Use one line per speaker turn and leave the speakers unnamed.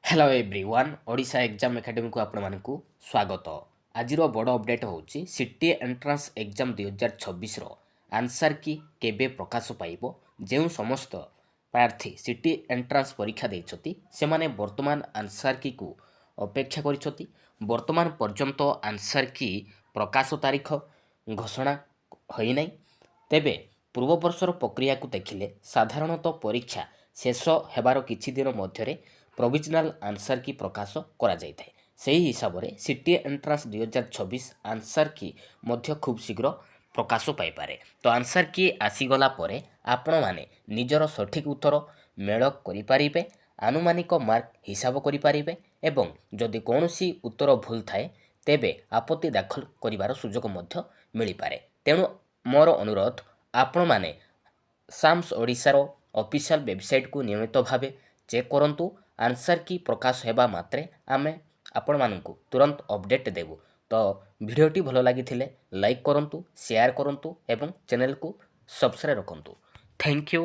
Hello everyone Odisha exam academy को आपण मानकु स्वागत। आज बड़ अपडेट होची सिटी एंट्रांस एग्जाम 2026 रो आंसर की केबे प्रकाश पाइबो। जेउ समस्त प्रार्थी सिटी एंट्रांस परीक्षा देइछति से माने वर्तमान आंसर की को अपेक्षा करिछति। वर्तमान पर्यंत आंसर की प्रकाश तारीख घोषणा होई नै। तेबे पूर्व वर्षर प्रक्रिया को देखिले साधारणतः परीक्षा शेष हेबार किछि दिन मध्यरे प्रोविजनाल आंसर की प्रकाश करा जाइଥାଏ। ସେହି ହିସାବରେ ସିଟି ଏଣ୍ଟ୍ରାନ୍ସ 2026 ଆନ୍ସର୍ କି ମଧ୍ୟ ଖୁବ୍ ଶୀଘ୍ର ପ୍ରକାଶ ପାଇପାରେ। ତ ଆନ୍ସର୍ କି ଆସିଗଲା ପରେ ଆପଣମାନେ ନିଜର ସଠିକ୍ ଉତ୍ତର ମେଳ କରିପାରିବେ, ଆନୁମାନିକ ମାର୍କ ହିସାବ କରିପାରିବେ ଏବଂ ଯଦି କୌଣସି ଉତ୍ତର ଭୁଲ ଥାଏ ତେବେ ଆପତ୍ତି ଦାଖଲ କରିବାର ସୁଯୋଗ ମଧ୍ୟ ମିଳିପାରେ। ତେଣୁ ମୋର ଅନୁରୋଧ ଆପଣମାନେ ସାମ୍ସ ଓଡ଼ିଶାର ଅଫିସିଆଲ ୱେବସାଇଟ୍କୁ ନିୟମିତ ଭାବେ ଚେକ୍ କରନ୍ତୁ। आंसर की प्रकाश हेबा मात्रे आमे आपण मानकु तुरंत अपडेट देबु। तो भिडियोटी भल लगी लाइक करंतु, शेयर करंतु एवं चैनल को सब्सक्राइब रखंतु। Thank you.